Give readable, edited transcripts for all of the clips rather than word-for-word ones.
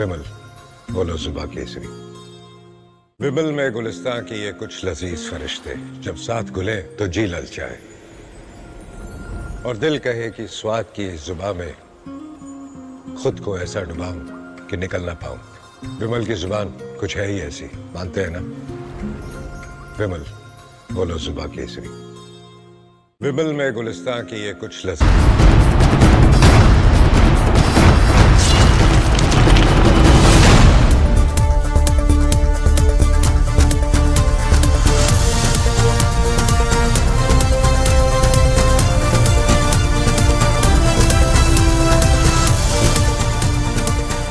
विमल, बोलो जुबा केसरी। विमल में गुलिस्तान की ये कुछ लजीज फरिश्ते जब साथ घुले तो जी ललचाए और दिल कहे कि स्वाद की इस जुबा में खुद को ऐसा डुबाऊं कि निकल ना पाऊं। विमल की जुबान कुछ है ही ऐसी, मानते हैं ना? विमल, बोलो जुबा केसरी। विमल में गुलिस्तान की ये कुछ लजीज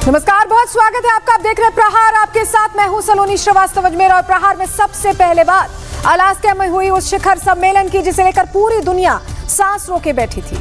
नमस्कार, बहुत स्वागत है आपका। आप देख रहे हैं प्रहार। आपके साथ मैं हूं सलोनी श्रीवास्तव अजमेर। और प्रहार में सबसे पहले बात अलास्का में हुई उस शिखर सम्मेलन की जिसे लेकर पूरी दुनिया सांस रोके बैठी थी।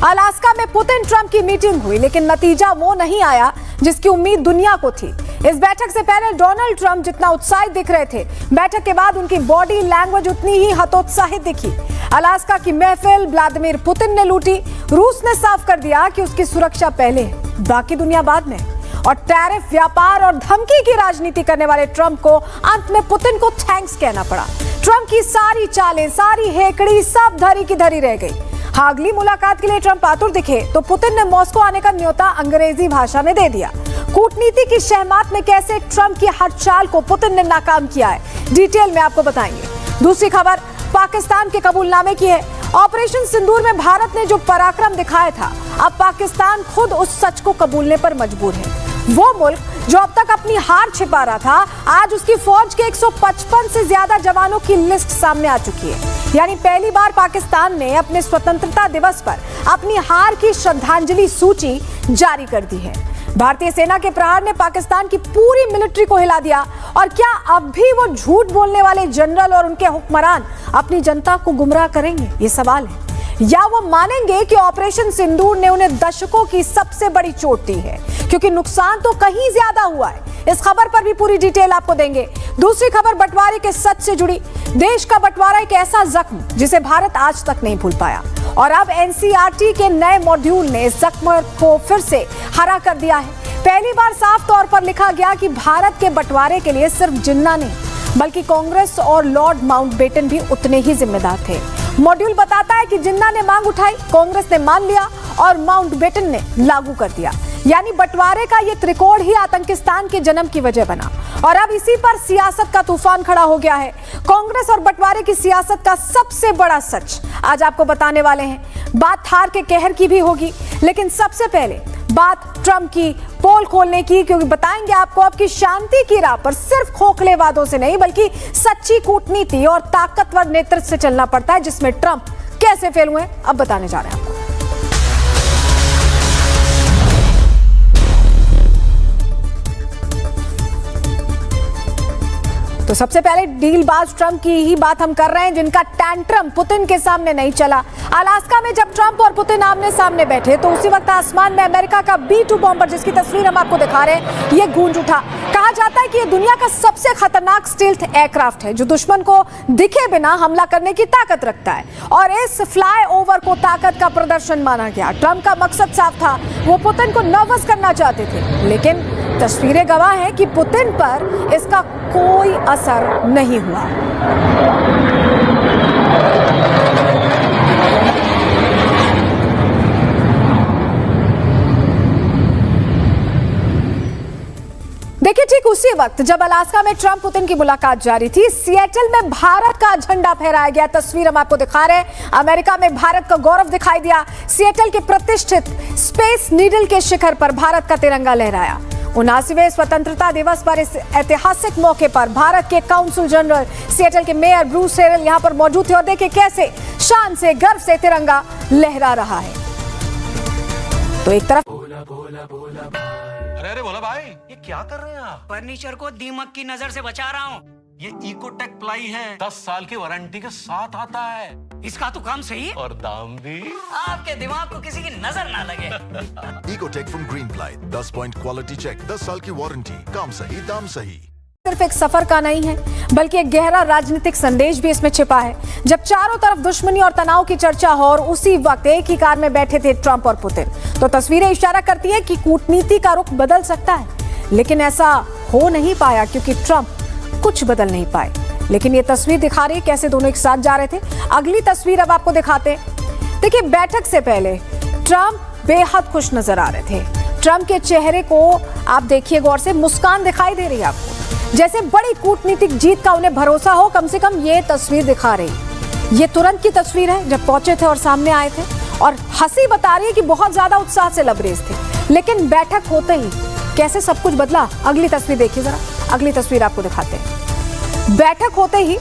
अलास्का में पुतिन ट्रंप की मीटिंग हुई, लेकिन नतीजा वो नहीं आया जिसकी उम्मीद दुनिया को थी। इस बैठक से पहले डोनाल्ड ट्रंप जितना उत्साहित दिख रहे थे, बैठक के बाद उनकी बॉडी लैंग्वेज उतनी ही हतोत्साहित दिखी। अलास्का की महफिल व्लादिमीर पुतिन ने लूटी। रूस ने साफ कर दिया कि उसकी सुरक्षा पहले है, बाकी दुनिया बाद में। और टैरिफ, व्यापार और धमकी की राजनीति करने वाले ट्रंप को अंत में पुतिन को थैंक्स कहना पड़ा। ट्रंप की सारी चालें, सारी हेकड़ी सब धरी की धरी रह गई। हाँ, अगली मुलाकात के लिए ट्रंप आतुर दिखे तो पुतिन ने मॉस्को आने का न्योता अंग्रेजी भाषा में दे दिया। कूटनीति की शहमात में कैसे ट्रंप की हर चाल को पुतिन ने नाकाम किया है, डिटेल में आपको बताएंगे। दूसरी खबर पाकिस्तान के कबूलनामे की है। ऑपरेशन सिंदूर में भारत ने जो पराक्रम दिखाया था, अब पाकिस्तान खुद उस सच को कबूलने पर मजबूर है। वो मुल्क जो अब तक अपनी हार छिपा रहा था, आज उसकी फौज के 155 से ज्यादा जवानों की लिस्ट सामने आ चुकी है। यानी पहली बार पाकिस्तान ने अपने स्वतंत्रता दिवस पर अपनी हार की श्रद्धांजलि सूची जारी कर दी है। भारतीय सेना के प्रहार ने पाकिस्तान की पूरी मिलिट्री को हिला दिया। और क्या अब भी वो झूठ बोलने वाले जनरल और उनके हुक्मरान अपनी जनता को गुमराह करेंगे? ये सवाल है। या वो मानेंगे कि ऑपरेशन सिंदूर ने उन्हें दशकों की सबसे बड़ी चोट दी है, क्योंकि नुकसान तो कहीं ज्यादा हुआ है। इस खबर पर भी पूरी डिटेल आपको देंगे। दूसरी खबर बंटवारे के सच से जुड़ी। देश का बंटवारा एक ऐसा जख्म जिसे भारत आज तक नहीं भूल पाया, और अब एनसीईआरटी के नए मॉड्यूल ने इस जख्म को फिर से हरा कर दिया है। पहली बार साफ तौर पर लिखा गया कि भारत के बंटवारे के लिए सिर्फ जिन्ना नहीं, बल्कि कांग्रेस और लॉर्ड माउंटबेटन भी उतने ही जिम्मेदार थे। मॉड्यूल बताता है कि जिन्ना ने मांग उठाई, कांग्रेस ने मान लिया और माउंटबेटन ने लागू कर दिया। यानी बंटवारे का ये त्रिकोण ही आतंकिस्तान के जन्म की वजह बना। और अब इसी पर सियासत का तूफान खड़ा हो गया है। कांग्रेस और बंटवारे की सियासत का सबसे बड़ा सच आज आपको बताने वाले हैं। बात थार के कहर की भी होगी, लेकिन सबसे पहले बात ट्रंप की पोल खोलने की, क्योंकि बताएंगे आपको अब कि शांति की राह पर सिर्फ खोखले वादों से नहीं, बल्कि सच्ची कूटनीति और ताकतवर नेतृत्व से चलना पड़ता है, जिसमें ट्रंप कैसे फेल हुए अब बताने जा रहे हैं आपको। तो सबसे पहले डीलबाज ट्रंप की ही बात हम कर रहे हैं, जिनका टैंट्रम पुतिन के सामने नहीं चला। अलास्का में जब ट्रंप और पुतिन आमने सामने बैठे तो उसी वक्त आसमान में अमेरिका का B-2 बॉम्बर, जिसकी तस्वीर हम आपको दिखा रहे हैं, ये गूंज उठा। कहा जाता है कि ये दुनिया का सबसे खतरनाक स्टील्थ एयरक्राफ्ट है, जो दुश्मन को दिखे बिना हमला करने की ताकत रखता है। और इस फ्लाई ओवर को ताकत का प्रदर्शन माना गया। ट्रंप का मकसद साफ था, वो पुतिन को नर्वस करना चाहते थे, लेकिन तस्वीरें गवाह हैं कि पुतिन पर इसका कोई असर नहीं हुआ। देखिए, ठीक उसी वक्त जब अलास्का में ट्रंप पुतिन की मुलाकात जारी थी, सिएटल में भारत का झंडा फहराया गया। तस्वीर हम आपको दिखा रहे हैं। अमेरिका में भारत का गौरव दिखाई दिया। सिएटल के प्रतिष्ठित स्पेस नीडल के शिखर पर भारत का तिरंगा लहराया। 79वें स्वतंत्रता दिवस पर इस ऐतिहासिक मौके पर भारत के काउंसल जनरल, सिएटल के मेयर ब्रूस हेरेल यहाँ पर मौजूद थे। और देखिए कैसे शान से, गर्व से तिरंगा लहरा रहा है। तो एक तरफ अरे बोला भाई, ये क्या कर रहे हैं आप? फर्नीचर को दीमक की नजर से बचा रहा हूँ। ये इकोटेक प्लाई है, 10 साल की वारंटी के साथ आता है। इसका तो काम सही और दाम भी। आपके दिमाग को किसी की नजर ना लगे। Ecotec from Greenply, 10 point quality check, 10 साल की वारंटी, काम सही दाम सही। सिर्फ एक सफर का नहीं है, बल्कि एक गहरा राजनीतिक संदेश भी इसमें छिपा है। जब चारों तरफ दुश्मनी और तनाव की चर्चा हो और उसी वक्त एक ही कार में बैठे थे ट्रंप और पुतिन, तो तस्वीरें इशारा करती हैं कि कूटनीति का रुख बदल सकता है। लेकिन ऐसा हो नहीं पाया क्योंकि ट्रंप कुछ बदल नहीं पाए। लेकिन ये तस्वीर दिखा रही है कैसे दोनों एक साथ जा रहे थे। अगली तस्वीर अब आपको दिखाते हैं। देखिए, बैठक से पहले ट्रंप बेहद खुश नजर आ रहे थे। ट्रंप के चेहरे को आप देखिए गौर से, मुस्कान दिखाई दे रही है आपको, जैसे बड़ी कूटनीतिक जीत का उन्हें भरोसा हो। कम से कम ये तस्वीर दिखा रही। ये तुरंत की तस्वीर है जब पहुंचे थे और सामने आए थे, और हंसी बता रही है कि बहुत ज्यादा उत्साह से लबरेज थे। लेकिन बैठक होते ही कैसे सब कुछ बदला, अगली तस्वीर देखिए जरा। अगली तस्वीर आपको दिखाते हैं। बैठक होते ही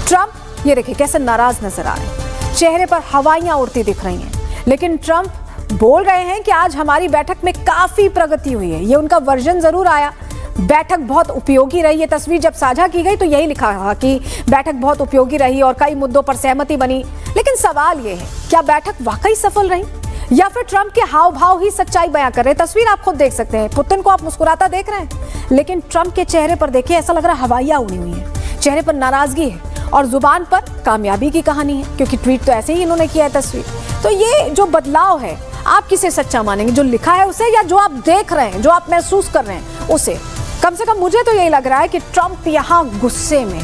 ट्रंप ये देखिए कैसे नाराज नजर आ रहे हैं, चेहरे पर हवाइयां उड़ती दिख रही हैं। लेकिन ट्रंप बोल रहे हैं कि आज हमारी बैठक में काफी प्रगति हुई है। ये उनका वर्जन जरूर आया, बैठक बहुत उपयोगी रही। ये तस्वीर जब साझा की गई तो यही लिखा था कि बैठक बहुत उपयोगी रही और कई मुद्दों पर सहमति बनी। लेकिन सवाल ये है, क्या बैठक वाकई सफल रही या फिर ट्रंप के हाव भाव ही सच्चाई बयां कर रहे हैं? तस्वीर आप खुद देख सकते हैं। पुतिन को आप मुस्कुराता देख रहे हैं, लेकिन ट्रंप के चेहरे पर देखिए ऐसा लग रहा है हवाइयां उड़ी हुई है। चेहरे पर नाराजगी है और जुबान पर कामयाबी की कहानी है, क्योंकि ट्वीट तो ऐसे ही इन्होंने किया है तस्वीर। तो ये जो बदलाव है, आप किसे सच्चा मानेंगे, जो लिखा है उसे या जो आप देख रहे हैं, जो आप महसूस कर रहे हैं उसे? कम से कम मुझे तो यही लग रहा है कि ट्रंप यहाँ गुस्से में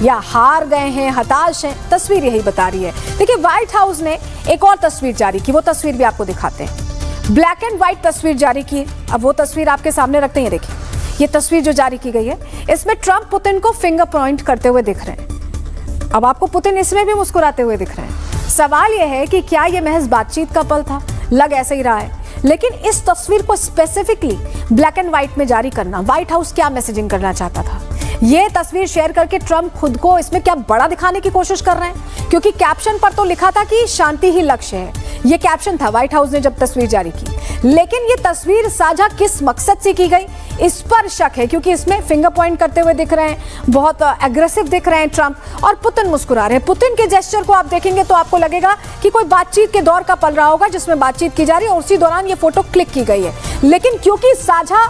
या हार गए हैं, हताश हैं। तस्वीर यही बता रही है। देखिए, व्हाइट हाउस ने एक और तस्वीर जारी की, वो तस्वीर भी आपको दिखाते हैं। ब्लैक एंड व्हाइट तस्वीर जारी की। अब वो तस्वीर आपके सामने रखते हैं। देखिए, ये तस्वीर जो जारी की गई है, इसमें ट्रंप पुतिन को फिंगर पॉइंट करते हुए दिख रहे हैं। अब आपको पुतिन इसमें भी मुस्कुराते हुए दिख रहे हैं। सवाल यह है कि क्या यह महज बातचीत का पल था? लग ऐसे ही रहा है। लेकिन इस तस्वीर को स्पेसिफिकली ब्लैक एंड व्हाइट में जारी करना, व्हाइट हाउस क्या मैसेजिंग करना चाहता था? ये तस्वीर शेयर करके ट्रंप खुद को इसमें क्या बड़ा दिखाने की कोशिश कर रहे हैं? क्योंकि कैप्शन पर तो लिखा था कि शांति ही लक्ष्य है। ये कैप्शन था व्हाइट हाउस ने जब तस्वीर जारी की। लेकिन ये तस्वीर साझा किस मकसद से की गई, इस पर शक है, क्योंकि इसमें फिंगर पॉइंट करते हुए दिख रहे हैं, बहुत एग्रेसिव दिख रहे हैं ट्रंप, और पुतिन मुस्कुरा रहे हैं। पुतिन के जेस्चर को आप देखेंगे तो आपको लगेगा कि कोई बातचीत के दौर का पल रहा होगा जिसमें बातचीत की जा रही है और उसी दौरान ये फोटो क्लिक की गई है। लेकिन क्योंकि साझा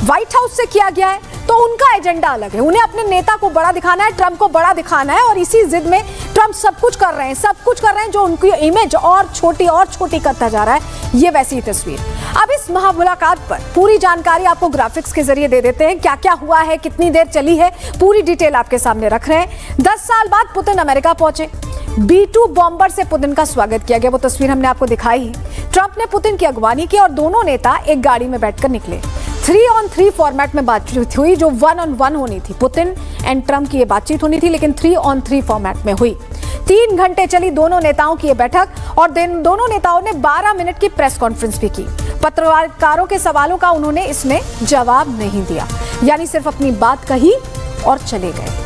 व्हाइट हाउस से किया गया है तो उनका एजेंडा अलग है। उन्हें अपने नेता को बड़ा दिखाना है, ट्रंप को बड़ा दिखाना है, और इसी जिद में ट्रंप सब कुछ कर रहे हैं जो उनकी इमेज और छोटी करता जा रहा है। ये वैसी ही तस्वीर। अब इस महामुलाकात पर पूरी जानकारी आपको ग्राफिक्स के जरिए दे देते हैं। क्या क्या हुआ है, कितनी देर चली है, पूरी डिटेल आपके सामने रख रहे हैं। 10 साल बाद पुतिन अमेरिका पहुंचे। B-2 बॉम्बर से पुतिन का स्वागत किया गया, वो तस्वीर हमने आपको दिखाई। ट्रंप ने पुतिन की अगवानी की और दोनों नेता एक गाड़ी में बैठकर निकले। 3-on-3 फॉर्मेट में बातचीत हुई, जो 1-on-1 होनी थी। पुतिन एंड ट्रंप की ये बातचीत होनी थी, लेकिन 3-on-3 फॉर्मेट में हुई। 3 घंटे चली दोनों नेताओं की ये बैठक, और दोनों नेताओं ने 12 मिनट की प्रेस कॉन्फ्रेंस भी की। पत्रकारों के सवालों का उन्होंने इसमें जवाब नहीं दिया, यानी सिर्फ अपनी बात कही और चले गए,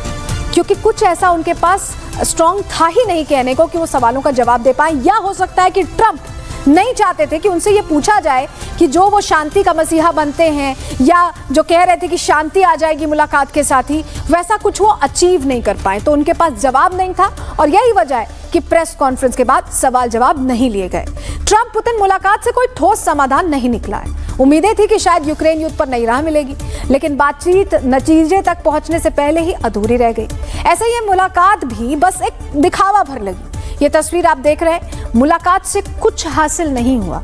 क्योंकि कुछ ऐसा उनके पास स्ट्रॉन्ग था ही नहीं कहने को कि वो सवालों का जवाब दे पाए। या हो सकता है कि ट्रंप नहीं चाहते थे कि उनसे ये पूछा जाए कि जो वो शांति का मसीहा बनते हैं, या जो कह रहे थे कि शांति आ जाएगी मुलाकात के साथ ही, वैसा कुछ वो अचीव नहीं कर पाए, तो उनके पास जवाब नहीं था। और यही वजह है कि प्रेस कॉन्फ्रेंस के बाद सवाल जवाब नहीं लिए गए। ट्रंप पुतिन मुलाकात से कोई ठोस समाधान नहीं निकला है। उम्मीदें थी कि शायद यूक्रेन युद्ध पर नई राह मिलेगी, लेकिन बातचीत नतीजे तक पहुंचने से पहले ही अधूरी रह गई। ऐसे ये मुलाकात भी बस एक दिखावा भर लगी। ये तस्वीर आप देख रहे हैं, मुलाकात से कुछ हासिल नहीं हुआ।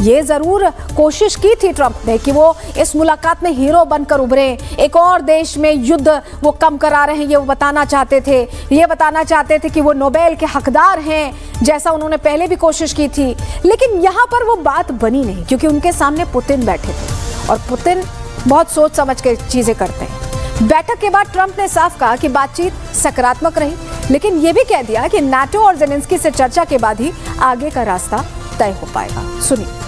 ये जरूर कोशिश की थी ट्रंप ने कि वो इस मुलाकात में हीरो बनकर उभरे, एक और देश में युद्ध वो कम करा रहे हैं, ये वो बताना चाहते थे। ये बताना चाहते थे कि वो नोबेल के हकदार हैं, जैसा उन्होंने पहले भी कोशिश की थी। लेकिन यहाँ पर वो बात बनी नहीं, क्योंकि उनके सामने पुतिन बैठे थे, और पुतिन बहुत सोच समझ के चीजें करते हैं। बैठक के बाद ट्रंप ने साफ कहा कि बातचीत सकारात्मक रही, लेकिन ये भी कह दिया कि नाटो और जेलेंस्की से चर्चा के बाद ही आगे का रास्ता तय हो पाएगा। सुनिए।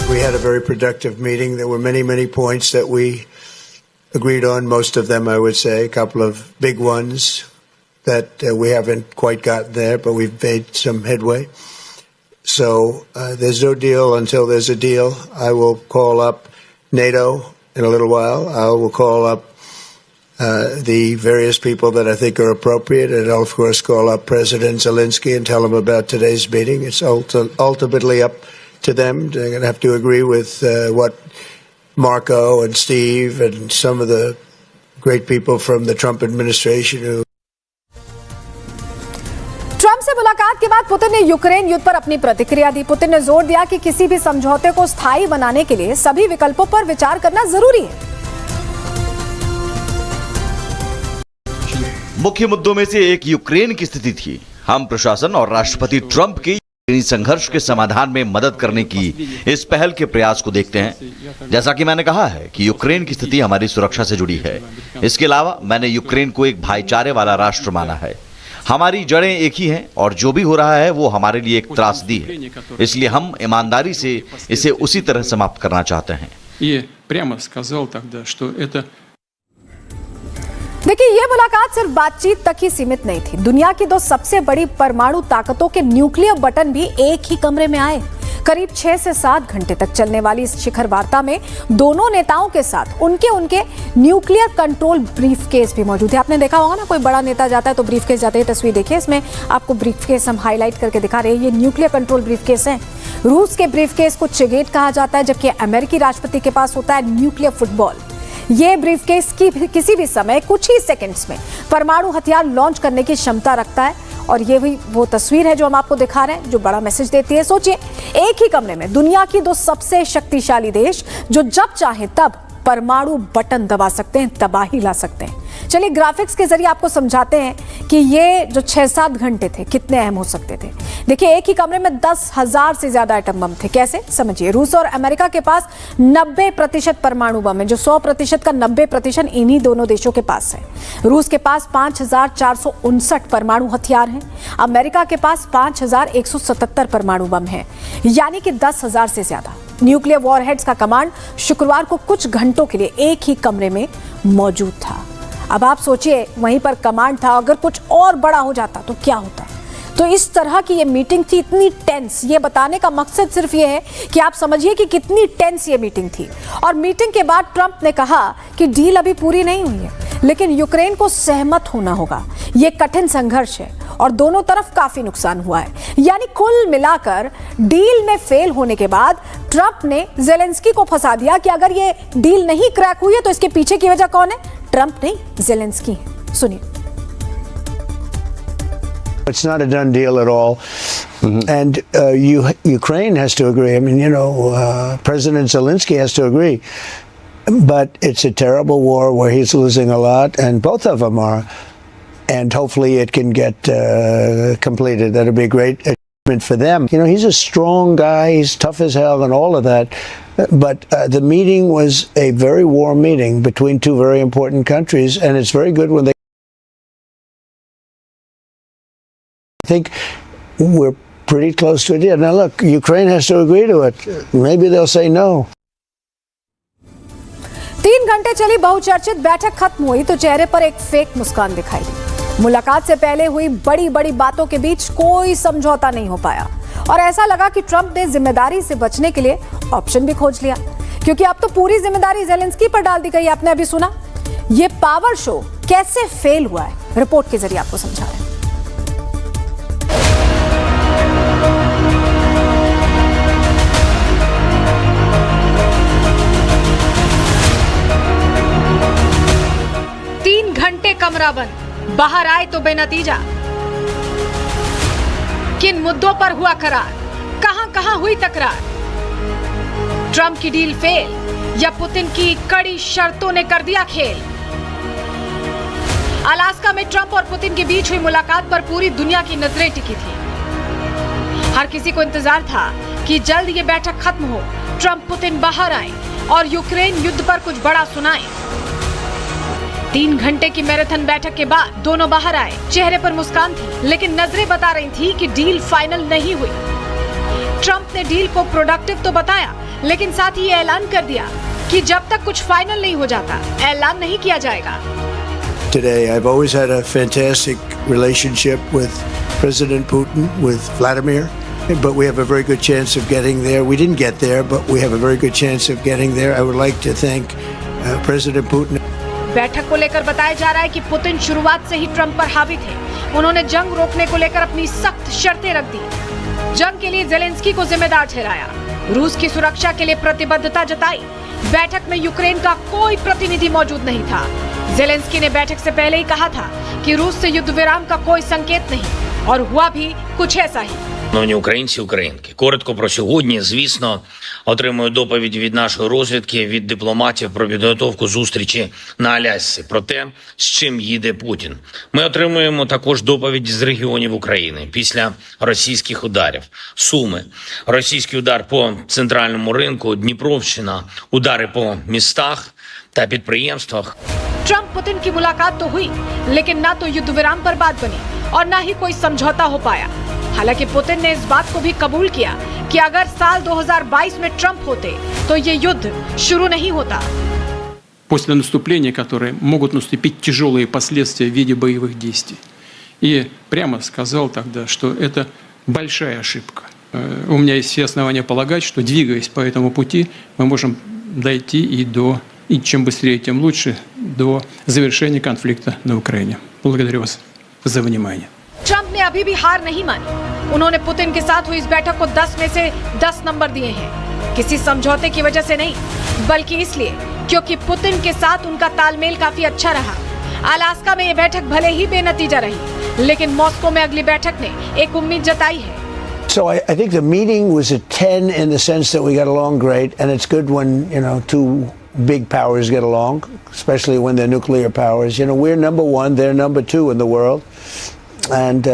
We had a very productive meeting. There were many points that we agreed on. Most of them, I would say, a couple of big ones that we haven't quite gotten there, but we've made some headway. So there's no deal until there's a deal. I will call up NATO in a little while. I will call up the various people that I think are appropriate, and I'll of course call up President Zelensky and tell him about today's meeting. It's ultimately up to them. They're going to have to agree with what Marco and Steve and some of the great people from the Trump administration who Trump से मुलाकात के बाद Putin ने Ukraine युद्ध पर अपनी प्रतिक्रिया दी। Putin ने जोर दिया कि किसी भी समझौते को स्थायी बनाने के लिए सभी विकल्पों पर विचार करना जरूरी है। मुख्य मुद्दों में से एक यूक्रेन की स्थिति थी। हम प्रशासन और राष्ट्रपति ट्रंप के संघर्ष के समाधान में मदद करने की इस पहल के प्रयास को देखते हैं। जैसा कि मैंने कहा है कि यूक्रेन की स्थिति हमारी सुरक्षा से जुड़ी है। इसके अलावा मैंने यूक्रेन को एक भाईचारे वाला राष्ट्र माना है। हमारी जड़ें एक ही हैं और जो भी हो रहा है वो हमारे लिए एक त्रासदी है। इसलिए हम ईमानदारी से इसे उसी तरह समाप्त करना चाहते हैं। देखिए, ये मुलाकात सिर्फ बातचीत तक ही सीमित नहीं थी। दुनिया की दो सबसे बड़ी परमाणु ताकतों के न्यूक्लियर बटन भी एक ही कमरे में आए। करीब 6 से 7 घंटे तक चलने वाली इस शिखर वार्ता में दोनों नेताओं के साथ उनके न्यूक्लियर कंट्रोल ब्रीफकेस भी मौजूद है। आपने देखा होगा ना, कोई बड़ा नेता जाता है तो ब्रीफकेस जाते हैं। तस्वीर देखिए, इसमें आपको ब्रीफकेस हम हाईलाइट करके दिखा रहे हैं। ये न्यूक्लियर कंट्रोल ब्रीफकेस है। रूस के ब्रीफकेस को चिगेट कहा जाता है, जबकि अमेरिकी राष्ट्रपति के पास होता है न्यूक्लियर फुटबॉल। ये ब्रीफकेस किसी भी समय कुछ ही सेकंड्स में परमाणु हथियार लॉन्च करने की क्षमता रखता है। और ये भी वो तस्वीर है जो हम आपको दिखा रहे हैं, जो बड़ा मैसेज देती है। सोचिए, एक ही कमरे में दुनिया की दो सबसे शक्तिशाली देश जो जब चाहे तब परमाणु बटन दबा सकते हैं, तबाही ला सकते हैं। चलिए ग्राफिक्स के जरिए आपको समझाते हैं कि ये जो 6-7 घंटे थे कितने अहम हो सकते थे। देखिए, एक ही कमरे में 10,000 से ज्यादा एटम बम थे। कैसे, समझिए। रूस और अमेरिका के पास 90% परमाणु बम है, जो 100% का 90% इन्हीं दोनों देशों के पास है। रूस के पास 5,459 परमाणु हथियार हैं। अमेरिका के पास 5,177 परमाणु बम है, यानी कि 10,000 से ज्यादा। न्यूक्लियर वॉरहेड्स का कमांड शुक्रवार को कुछ घंटों के लिए एक ही कमरे में मौजूद था। अब आप सोचिए, वहीं पर कमांड था, अगर कुछ और बड़ा हो जाता तो क्या होता। तो इस तरह की ये मीटिंग थी, इतनी टेंस। ये बताने का मकसद सिर्फ ये है कि आप समझिए कि कितनी टेंस ये मीटिंग थी। और मीटिंग के बाद ट्रंप ने कहा कि डील अभी पूरी नहीं हुई है, लेकिन यूक्रेन को सहमत होना होगा। ये कठिन संघर्ष है और दोनों तरफ काफी नुकसान हुआ है। यानी कुल मिलाकर डील में फेल होने के बाद ट्रंप ने ज़ेलेंस्की को फंसा दिया कि अगर ये डील नहीं क्रैक हुई है तो इसके पीछे की वजह कौन है? ट्रंप नहीं, ज़ेलेंस्की है। सुनिए। It's not a done deal at all. And Ukraine has to agree. I mean, President Zelensky has to agree. But it's a terrible war where he's losing a lot, and both of them are. And hopefully it can get completed. That'll be a great achievement for them. He's a strong guy. He's tough as hell and all of that. But the meeting was a very warm meeting between two very important countries, and it's very good when they I think we're pretty close to a deal. Now look, Ukraine has to agree to it. Maybe they'll say no. 3 घंटे चली बहुचर्चित बैठक खत्म हुई तो चेहरे पर एक फेक मुस्कान दिखाई दी। मुलाकात से पहले हुई बड़ी बड़ी बातों के बीच कोई समझौता नहीं हो पाया और ऐसा लगा कि ट्रंप ने जिम्मेदारी से बचने के लिए ऑप्शन भी खोज लिया, क्योंकि अब तो पूरी जिम्मेदारी ज़ेलेंस्की पर डाल दी गई। आपने अभी सुना। ये पावर शो कैसे फेल हुआ है, रिपोर्ट के जरिए आपको समझा रहे हैं। कमरा बंद, बाहर आए तो बेनतीजा। किन मुद्दों पर हुआ करार, कहां हुई तकरार? ट्रंप की डील फेल या पुतिन की कड़ी शर्तों ने कर दिया खेल? अलास्का में ट्रंप और पुतिन के बीच हुई मुलाकात पर पूरी दुनिया की नजरें टिकी थी। हर किसी को इंतजार था कि जल्द ये बैठक खत्म हो, ट्रंप पुतिन बाहर आए और यूक्रेन युद्ध पर कुछ बड़ा सुनाए। 3 घंटे की मैराथन बैठक के बाद दोनों बाहर आए। चेहरे पर मुस्कान थी, लेकिन नजरें बता रही थी कि डील फाइनल नहीं हुई। ट्रंप ने डील को प्रोडक्टिव तो बताया, लेकिन साथ ही ऐलान कर दिया कि जब तक कुछ फाइनल नहीं हो जाता, ऐलान नहीं किया जाएगा। Today, I've always had a fantastic relationship with President Putin, with Vladimir, but we have a very good chance of getting there. We didn't get there, but we have a very good chance of getting there. I would like to thank President Putin. बैठक को लेकर बताया जा रहा है कि Putin शुरुआत से ही ट्रंप पर हावी थे। उन्होंने जंग रोकने को लेकर अपनी सख्त शर्तें रख दी। जंग के लिए ज़ेलेंस्की को जिम्मेदार ठहराया। रूस की सुरक्षा के लिए प्रतिबद्धता जताई। बैठक में यूक्रेन का कोई प्रतिनिधि मौजूद नहीं था। ज़ेलेंस्की ने बैठक से पहले ही कहा था कि रूस से युद्ध विराम का कोई संकेत नहीं। और हुआ भी कुछ ऐसा ही। Шановні українці, українки, коротко про сьогодні. Звісно, отримую доповідь від нашої розвідки, від дипломатів про підготовку зустрічі на Алясці, про те, з чим їде Путін. Ми отримуємо також доповідь з регіонів України після російських ударів. Суми, російський удар по центральному ринку, Дніпровщина, удари по містах та підприємствах. ट्रंप पुतिन की मुलाकात तो हुई, लेकिन ना तो युद्ध विराम पर बात बनी और ना ही कोई समझौता हो पाया। हालांकि पुतिन ने इस बात को भी कबूल किया कि अगर साल 2022 में ट्रंप होते तो ये युद्ध शुरू नहीं होता। После наступления, которые могут наступить тяжелые последствия в виде боевых действий. И прямо сказал тогда, что это большая ошибка. У меня есть все основания полагать, что, двигаясь по этому пути, мы можем дойти и чем быстрее, тем лучше, до завершения конфликта на Украине. Благодарю вас за внимание. ट्रंप ने अभी भी हार नहीं मानी। उन्होंने पुतिन के साथ हुई इस बैठक को 10 में से 10 नंबर दिए हैं। किसी समझौते की वजह से नहीं, बल्कि इसलिए क्योंकि पुतिन के साथ उनका तालमेल काफी अच्छा रहा। अलास्का में ये बैठक भले ही बेनतीजा रही, लेकिन मॉस्को में अगली बैठक ने एक उम्मीद जताई है। So I think the meeting was a 10 in the sense that we got along great, and it's good when, two big powers get along, especially when they're nuclear powers. We're number one, they're number two in the world, and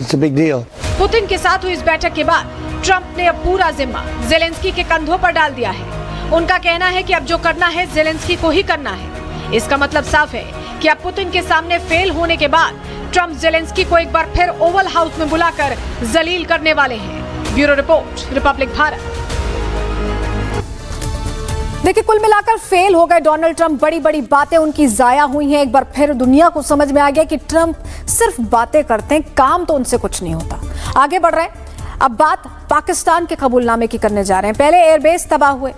it's a big deal. Putin के साथ हुई इस बैठक के बाद Trump ने अब पूरा जिम्मा जेलेंस्की के कंधों पर डाल दिया है। उनका कहना है कि अब जो करना है जेलेंस्की को ही करना है। इसका मतलब साफ है कि अब पुतिन के सामने फेल होने के बाद ट्रंप जेलेंस्की को एक बार फिर ओवल हाउस में बुलाकर जलील करने वाले हैं। Bureau report, Republic Bharat. देखिए, कुल मिलाकर फेल हो गए डोनाल्ड ट्रंप। बड़ी बड़ी बातें उनकी जाया हुई हैं। एक बार फिर दुनिया को समझ में आ गया कि ट्रंप सिर्फ बातें करते हैं, काम तो उनसे कुछ नहीं होता। आगे बढ़ रहे हैं, अब बात पाकिस्तान के कबूलनामे की करने जा रहे हैं। पहले एयरबेस तबाह हुए,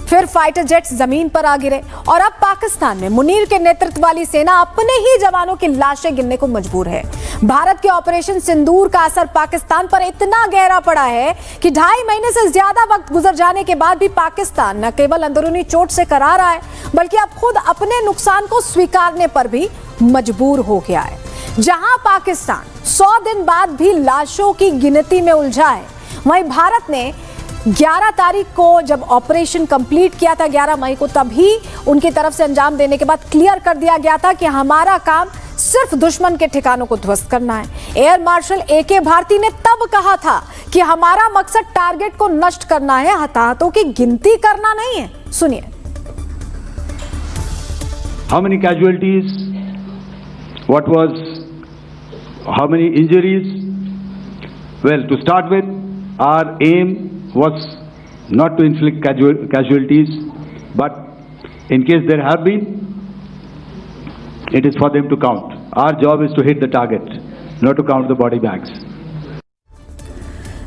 फिर फाइटर जेट्स जमीन पर आ गिरे और अब पाकिस्तान में मुनीर के नेतृत्व वाली सेना अपने ही जवानों की लाशें गिनने को मजबूर है। भारत के ऑपरेशन सिंदूर का असर पाकिस्तान पर इतना गहरा पड़ा है कि 2.5 महीने से ज्यादा वक्त गुजर जाने के बाद भी पाकिस्तान न केवल अंदरूनी चोट से करा रहा है, बल्कि अब खुद अपने नुकसान को स्वीकारने पर भी मजबूर हो गया है। जहां पाकिस्तान 100 दिन बाद भी लाशों की गिनती में उलझा है, वहीं भारत ने 11 तारीख को जब ऑपरेशन कंप्लीट किया था, 11 मई को, तभी उनकी तरफ से अंजाम देने के बाद क्लियर कर दिया गया था कि हमारा काम सिर्फ दुश्मन के ठिकानों को ध्वस्त करना है। एयर मार्शल AK भारती ने तब कहा था कि हमारा मकसद टारगेट को नष्ट करना है, हताहतों की गिनती करना नहीं है। सुनिए। How many casualties? How many injuries? Well, to start with, our aim was not to inflict casualties, but in case there have been, it is for them to count. Our job is to hit the target, not to count the body bags.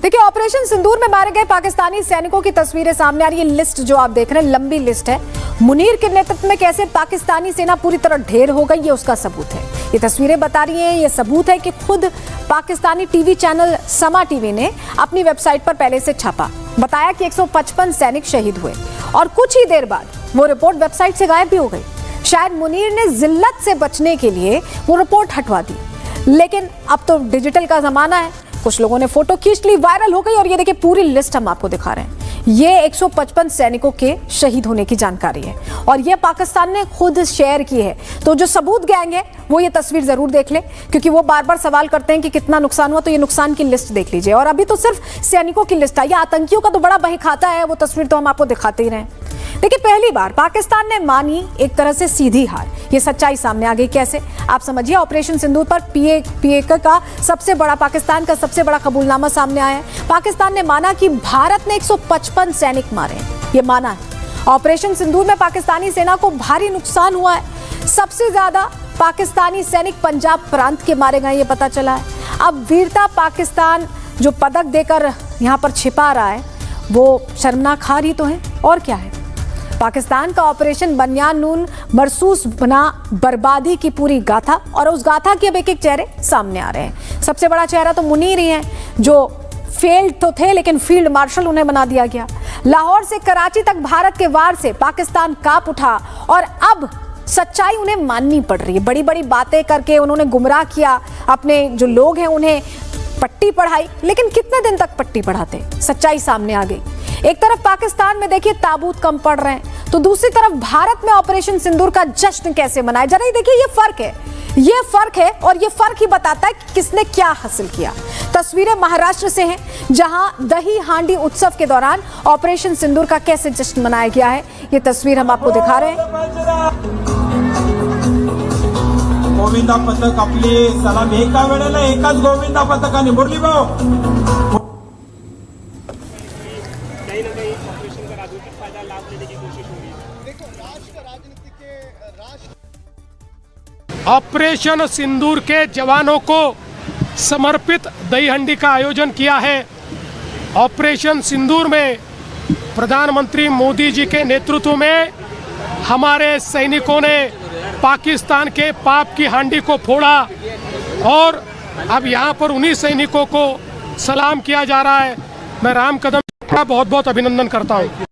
देखिए, operation सिंदूर में मारे गए पाकिस्तानी सैनिकों की तस्वीरें सामने आ रही है। लिस्ट जो आप देख रहे हैं, लंबी लिस्ट है। मुनीर के नेतृत्व में कैसे पाकिस्तानी सेना पूरी तरह ढेर हो गई, ये उसका सबूत है। ये तस्वीरें बता रही हैं, ये सबूत है कि खुद पाकिस्तानी टीवी चैनल समा टीवी ने अपनी वेबसाइट पर पहले से छापा, बताया कि 155 सैनिक शहीद हुए और कुछ ही देर बाद वो रिपोर्ट वेबसाइट से गायब भी हो गई। शायद मुनीर ने जिल्लत से बचने के लिए वो रिपोर्ट हटवा दी, लेकिन अब तो डिजिटल का जमाना है। कुछ लोगों ने फोटो खींच ली, वायरल हो गई और ये देखिए पूरी लिस्ट हम आपको दिखा रहे हैं। ये 155 सैनिकों के शहीद होने की जानकारी है और ये पाकिस्तान ने खुद शेयर की है। तो जो सबूत गैंग है वो ये तस्वीर जरूर देख ले, क्योंकि वो बार बार सवाल करते हैं कि कितना नुकसान हुआ, तो ये नुकसान की लिस्ट देख लीजिए। और अभी तो सिर्फ सैनिकों की लिस्ट आई है, आतंकियों का तो बड़ा बहीखाता है, वो तस्वीर तो हम आपको दिखाते ही रहे। देखिए, पहली बार पाकिस्तान ने मानी एक तरह से सीधी हार। ये सच्चाई सामने आ गई कैसे, आप समझिए। ऑपरेशन सिंदूर पर PAK का सबसे बड़ा, पाकिस्तान का सबसे बड़ा कबूलनामा सामने आया है। पाकिस्तान ने माना कि भारत ने 155 सैनिक मारे हैं, ये माना है। ऑपरेशन सिंदूर में पाकिस्तानी सेना को भारी नुकसान हुआ है। सबसे ज्यादा पाकिस्तानी सैनिक पंजाब प्रांत के मारे गए, ये पता चला है। अब वीरता पाकिस्तान जो पदक देकर यहाँ पर छिपा रहा है, वो शर्मनाक हार ही तो है, और क्या है। पाकिस्तान का ऑपरेशन बनियान नून मरसूस बना बर्बादी की पूरी गाथा, और उस गाथा के अब एक एक चेहरे सामने आ रहे हैं। सबसे बड़ा चेहरा तो मुनीर ही है, जो फेल्ड तो थे लेकिन फील्ड मार्शल उन्हें बना दिया गया। लाहौर से कराची तक भारत के वार से पाकिस्तान कांप उठा और अब सच्चाई उन्हें माननी पड़ रही है। बड़ी बड़ी बातें करके उन्होंने गुमराह किया, अपने जो लोग हैं उन्हें पट्टी पढ़ाई, लेकिन कितने दिन तक पट्टी पढ़ाते? सच्चाई सामने आ गई। एक तरफ पाकिस्तान में देखिए ताबूत कम पड़ रहे हैं, तो दूसरी तरफ भारत में ऑपरेशन सिंदूर का जश्न कैसे मनाया जा रहा है। देखिए ये फर्क है और ये फर्क ही बताता है कि किसने क्या हासिल किया। तस्वीरें महाराष्ट्र से हैं, जहां दही हांडी उत्सव के दौरान ऑपरेशन सिंदूर का कैसे जश्न मनाया गया है। ये तस्वीर हम आपको दिखा रहे हैं। गोविंदा पथक आपली सलाम एका वेळेला एकाच गोविंदा पथकाने मुरली भाऊ ऑपरेशन सिंदूर के जवानों को समर्पित दही हंडी का आयोजन किया है। ऑपरेशन सिंदूर में प्रधानमंत्री मोदी जी के नेतृत्व में हमारे सैनिकों ने पाकिस्तान के पाप की हांडी को फोड़ा और अब यहाँ पर उन्हीं सैनिकों को सलाम किया जा रहा है। मैं राम कदम का बहुत बहुत अभिनंदन करता हूँ।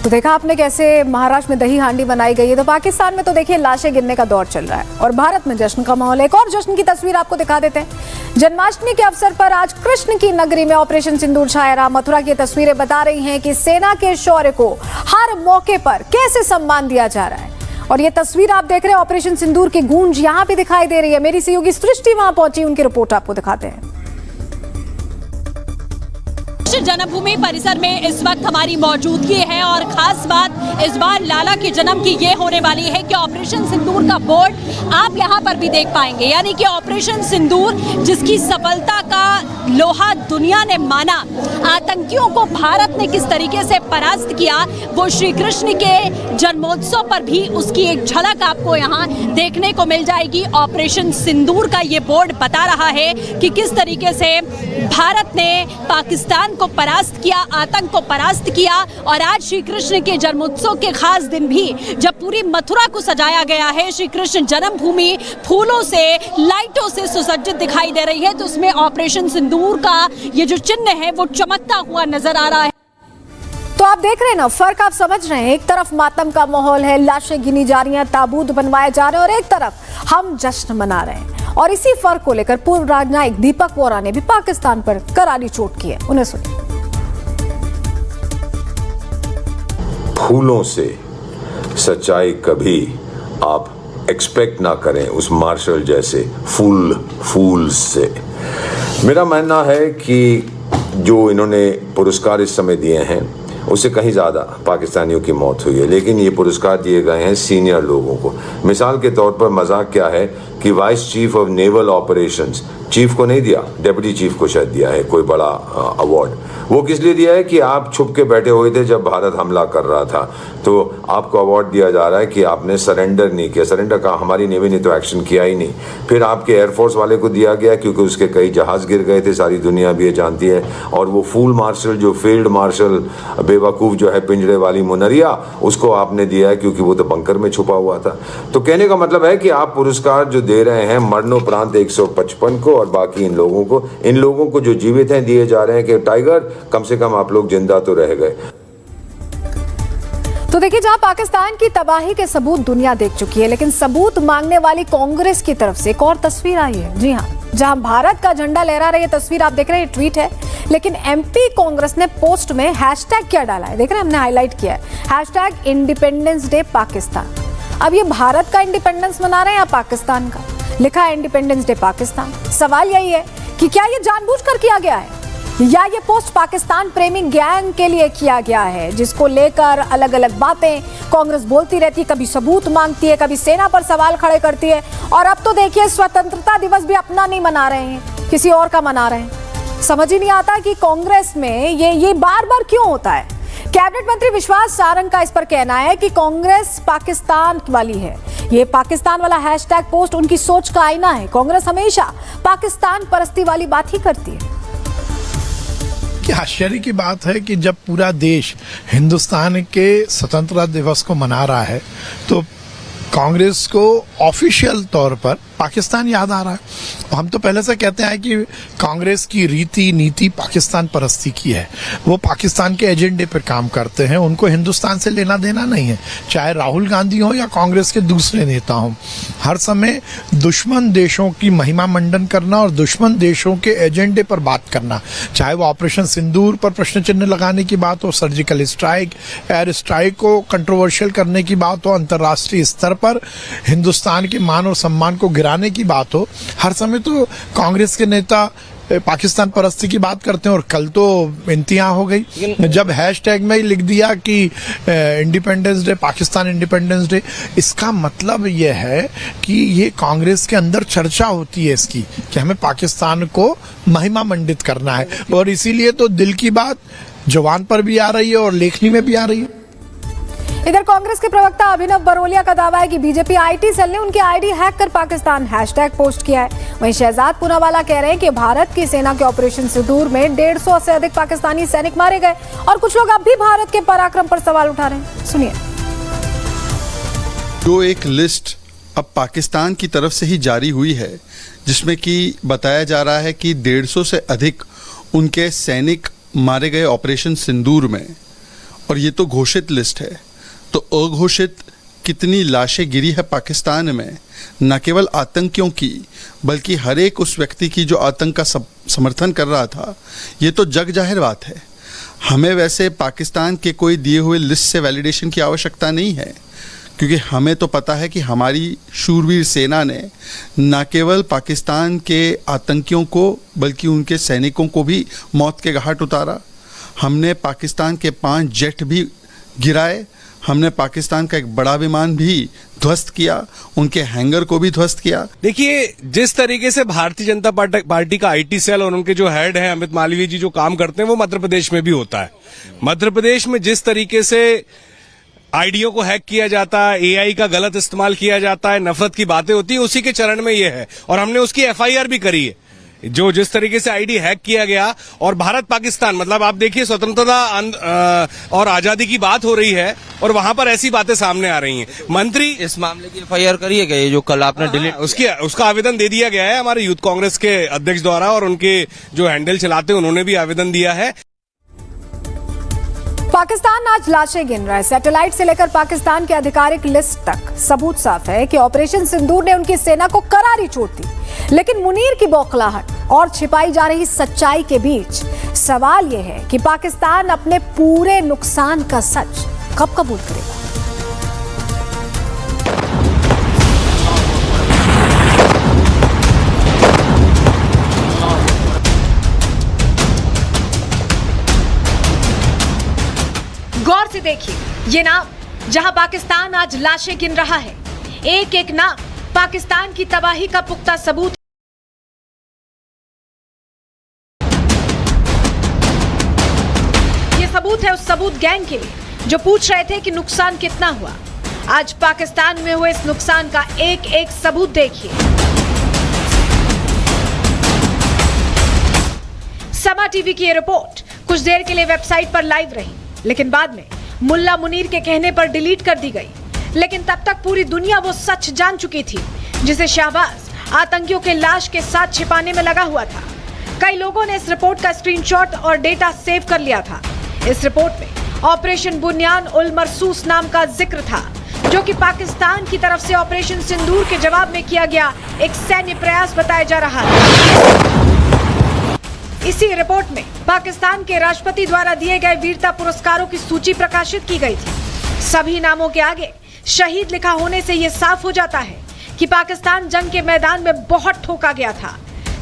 तो देखा आपने कैसे महाराष्ट्र में दही हांडी बनाई गई है, तो पाकिस्तान में तो देखिए लाशें गिरने का दौर चल रहा है और भारत में जश्न का माहौल है। एक और जश्न की तस्वीर आपको दिखा देते हैं। जन्माष्टमी के अवसर पर आज कृष्ण की नगरी में ऑपरेशन सिंदूर छाया रहा। मथुरा की तस्वीरें बता रही हैं कि सेना के शौर्य को हर मौके पर कैसे सम्मान दिया जा रहा है। और ये तस्वीर आप देख रहे हैं, ऑपरेशन सिंदूर की गूंज यहाँ पे दिखाई दे रही है। मेरी सहयोगी सृष्टि वहां पहुंची, उनकी रिपोर्ट आपको दिखाते हैं। जन्मभूमि परिसर में इस वक्त हमारी मौजूदगी है और खास बात इस बार लाला के जन्म की ये होने वाली है कि ऑपरेशन सिंदूर का बोर्ड आप यहाँ पर भी देख पाएंगे, यानी कि ऑपरेशन सिंदूर जिसकी सफलता का लोहा दुनिया ने माना, आतंकियों को भारत ने किस तरीके से परास्त किया, वो श्री कृष्ण के जन्मोत्सव पर भी उसकी एक झलक आपको यहाँ देखने को मिल जाएगी। ऑपरेशन सिंदूर का ये बोर्ड बता रहा है कि किस तरीके से भारत ने पाकिस्तान को परास्त किया, आतंक को परास्त किया। और आज श्री कृष्ण के जन्मोत्सव के खास दिन भी जब पूरी मथुरा को सजाया गया है, श्री कृष्ण जन्मभूमि फूलों से, लाइटों से सुसज्जित दिखाई दे रही है, तो उसमें ऑपरेशन सिंदूर का ये जो चिन्ह है वो चमकता हुआ नजर आ रहा है। तो आप देख रहे हैं ना, फर्क आप समझ रहे हैं। एक तरफ मातम का माहौल है, लाशें गिनी जा रही हैं, ताबूत बनवाए जा रहे हैं, और एक तरफ हम जश्न मना रहे हैं। और इसी फर्क को लेकर पूर्व राजनायक दीपक वोरा ने भी पाकिस्तान पर करारी चोट की है। उन्हें सुनिए। फूलों से सच्चाई कभी आप एक्सपेक्ट ना करें, उस मार्शल जैसे फूल से। मेरा मानना है कि जो इन्होंने पुरस्कार इस समय दिए हैं उससे कहीं ज़्यादा पाकिस्तानियों की मौत हुई है, लेकिन ये पुरस्कार दिए गए हैं सीनियर लोगों को। मिसाल के तौर पर मजाक क्या है कि vice chief of naval operations, chief को नहीं दिया, डेप्यूटी चीफ को शायद दिया है कोई बड़ा अवार्ड। वो किस लिए दिया है कि आप छुप के बैठे हुए थे जब भारत हमला कर रहा था, तो आपको अवार्ड दिया जा रहा है कि आपने सरेंडर नहीं किया। सरेंडर का हमारी नेवी ने तो एक्शन किया ही नहीं। फिर आपके एयरफोर्स वाले को दिया गया क्योंकि उसके कई जहाज गिर गए थे, सारी दुनिया भी ये जानती है। और वो फूल मार्शल, जो फील्ड मार्शल बेवकूफ़ जो है पिंजरे वाली मुनरिया, उसको आपने दिया है क्योंकि वो तो बंकर में छुपा हुआ था। तो कहने का मतलब है कि आप पुरस्कार जो दे रहे हैं मरणोपरांत 155 को और बाकी इन लोगों को जो जीवित हैं दिए जा रहे हैं कि टाइगर कम से कम आप लोग जिंदा तो रह गए। तो देखिए, जहां पाकिस्तान की तबाही के सबूत दुनिया देख चुकी है, लेकिन सबूत मांगने वाली कांग्रेस की तरफ से एक और तस्वीर आई है। जी हां, जहां भारत का झंडा लहरा रही है, तस्वीर आप देख रहे हैं, ट्वीट है, लेकिन एमपी कांग्रेस ने पोस्ट में हैशटैग क्या डाला है, देख रहे हैं, हमने हाईलाइट किया है, हैशटैग इंडिपेंडेंस डे पाकिस्तान। अब ये भारत का इंडिपेंडेंस मना रहे हैं या पाकिस्तान का? लिखा है इंडिपेंडेंस डे पाकिस्तान। सवाल यही है कि क्या ये जानबूझकर किया गया है या ये पोस्ट पाकिस्तान प्रेमी गैंग के लिए किया गया है, जिसको लेकर अलग अलग बातें कांग्रेस बोलती रहती है, कभी सबूत मांगती है, कभी सेना पर सवाल खड़े करती है। और अब तो देखिए, स्वतंत्रता दिवस भी अपना नहीं मना रहे हैं, किसी और का मना रहे हैं। समझ ही नहीं आता कि कांग्रेस में ये बार बार क्यों होता है। कैबिनेट मंत्री विश्वास सारंग का इस पर कहना है कि कांग्रेस पाकिस्तान वाली है। ये पाकिस्तान वाला हैशटैग पोस्ट उनकी सोच का आईना है। कांग्रेस हमेशा पाकिस्तान परस्ती वाली बात ही करती है। आश्चर्य की बात है कि जब पूरा देश हिंदुस्तान के स्वतंत्रता दिवस को मना रहा है, तो कांग्रेस को ऑफिशियल तौर पर पाकिस्तान याद आ रहा है। हम तो पहले से कहते हैं कि कांग्रेस की रीति नीति पाकिस्तान परस्ती की है। वो पाकिस्तान के एजेंडे पर काम करते हैं, उनको हिंदुस्तान से लेना देना नहीं है। चाहे राहुल गांधी हो या कांग्रेस के दूसरे नेता हों, हर समय दुश्मन देशों की महिमा मंडन करना और दुश्मन देशों के एजेंडे पर बात करना, चाहे वो ऑपरेशन सिंदूर पर प्रश्न चिन्ह लगाने की बात हो, सर्जिकल स्ट्राइक, एयर स्ट्राइक को कंट्रोवर्शियल करने की बात हो, अंतर्राष्ट्रीय स्तर पर हिंदुस्तान के मान और सम्मान को गिराने की बात हो, हर समय तो कांग्रेस के नेता पाकिस्तान परस्ती की बात करते हैं। और कल तो इंतहा हो गई जब हैशटैग में ही लिख दिया कि independence day, Pakistan independence day. इसका मतलब यह है कि ये कांग्रेस के अंदर चर्चा होती है इसकी कि हमें पाकिस्तान को महिमा मंडित करना है, और इसीलिए तो दिल की बात जवान पर भी आ रही है और लेखनी में भी आ रही है। इधर कांग्रेस के प्रवक्ता अभिनव बरोलिया का दावा है कि बीजेपी आईटी सेल ने उनकी आईडी हैक कर पाकिस्तान हैशटैग पोस्ट किया है। वहीं शहजाद पूनावाला कह रहे हैं कि भारत की सेना के ऑपरेशन सिंदूर में 150 से अधिक पाकिस्तानी सैनिक मारे गए और कुछ लोग अब भी भारत के पराक्रम पर सवाल उठा रहे हैं। सुनिए। जो एक लिस्ट अब पाकिस्तान की तरफ से ही जारी हुई है, जिसमें कि बताया जा रहा है कि 150 से अधिक उनके सैनिक मारे गए ऑपरेशन सिंदूर में, और ये तो घोषित लिस्ट है, तो अघोषित कितनी लाशें गिरी है पाकिस्तान में, न केवल आतंकियों की बल्कि हर एक उस व्यक्ति की जो आतंक का समर्थन कर रहा था। ये तो जग जाहिर बात है। हमें वैसे पाकिस्तान के कोई दिए हुए लिस्ट से वैलिडेशन की आवश्यकता नहीं है, क्योंकि हमें तो पता है कि हमारी शूरवीर सेना ने न केवल पाकिस्तान के आतंकियों को बल्कि उनके सैनिकों को भी मौत के घाट उतारा। हमने पाकिस्तान के 5 जेट भी गिराए, हमने पाकिस्तान का एक बड़ा विमान भी ध्वस्त किया, उनके हैंगर को भी ध्वस्त किया। देखिए, जिस तरीके से भारतीय जनता पार्टी का आईटी सेल और उनके जो हेड हैं अमित मालवीय जी जो काम करते हैं, वो मध्य प्रदेश में भी होता है। मध्य प्रदेश में जिस तरीके से आईडियों को हैक किया जाता है, एआई का गलत इस्तेमाल किया जाता है, नफरत की बातें होती है, उसी के चरण में ये है। और हमने उसकी एफआईआर भी करी है। जो जिस तरीके से आईडी हैक किया गया, और भारत पाकिस्तान, मतलब आप देखिए स्वतंत्रता और आजादी की बात हो रही है और वहां पर ऐसी बातें सामने आ रही हैं। मंत्री इस मामले की एफआईआर करी है क्या? ये जो कल आपने डिलीट उसका आवेदन दे दिया गया है हमारे यूथ कांग्रेस के अध्यक्ष द्वारा, और उनके जो हैंडल चलाते हैं उन्होंने भी आवेदन दिया है। पाकिस्तान आज लाशें गिन रहा है। सैटेलाइट से लेकर पाकिस्तान के आधिकारिक लिस्ट तक सबूत साफ है कि ऑपरेशन सिंदूर ने उनकी सेना को करारी चोट दी। लेकिन मुनीर की बौखलाहट और छिपाई जा रही सच्चाई के बीच सवाल यह है कि पाकिस्तान अपने पूरे नुकसान का सच कब कबूल करेगा। गौर से देखिए ये नाम, जहां पाकिस्तान आज लाशें गिन रहा है। एक एक नाम पाकिस्तान की तबाही का पुख्ता सबूत। ये सबूत है उस सबूत गैंग के लिए जो पूछ रहे थे कि नुकसान कितना हुआ। आज पाकिस्तान में हुए इस नुकसान का एक एक सबूत देखिए। समा टीवी की ये रिपोर्ट कुछ देर के लिए वेबसाइट पर लाइव रही, लेकिन बाद में मुल्ला मुनीर के कहने पर डिलीट कर दी गई। लेकिन तब तक पूरी दुनिया वो सच जान चुकी थी जिसे शाहबाज आतंकियों के लाश के साथ छिपाने में लगा हुआ था। कई लोगों ने इस रिपोर्ट का स्क्रीनशॉट और डेटा सेव कर लिया था। इस रिपोर्ट में ऑपरेशन बुनियान उल मरसूस नाम का जिक्र था, जो कि पाकिस्तान की तरफ से ऑपरेशन सिंदूर के जवाब में किया गया एक सैन्य प्रयास बताया जा रहा है। इसी रिपोर्ट में पाकिस्तान के राष्ट्रपति द्वारा दिए गए वीरता पुरस्कारों की सूची प्रकाशित की गई थी। सभी नामों के आगे शहीद लिखा होने से यह साफ हो जाता है कि पाकिस्तान जंग के मैदान में बहुत ठोका गया था।